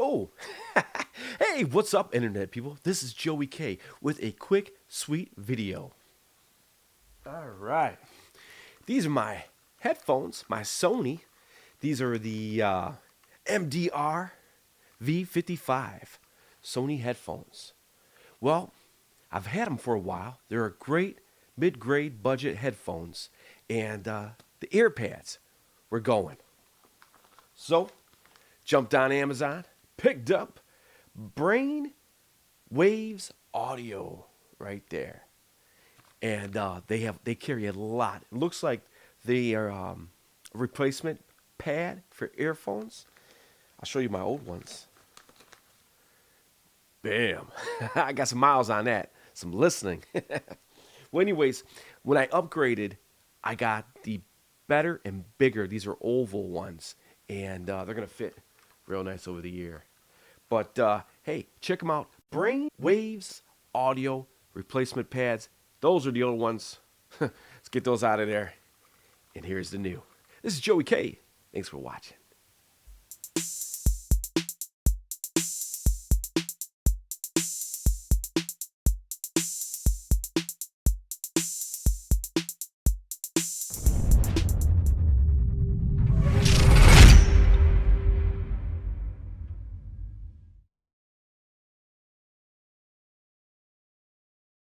Oh, hey, what's up, Internet people? This is Joey K with a quick, sweet video. All right. These are my headphones, my Sony. These are the MDR V55 Sony headphones. Well, I've had them for a while. They're a great mid-grade budget headphones, and the Earpads were going. So, jumped on Amazon, picked up Brainwavz audio right there, and they carry a lot. It looks like they are a replacement pad for earphones. I'll show you my old ones. Bam! I got some miles on that. Some listening. Well, anyways, when I upgraded, I got the better and bigger. These are oval ones, and they're gonna fit real nice over the ear. But hey, check them out. Brainwavz audio replacement pads. Those are the old ones. Let's get those out of there. And here's the new. This is Joey K. Thanks for watching.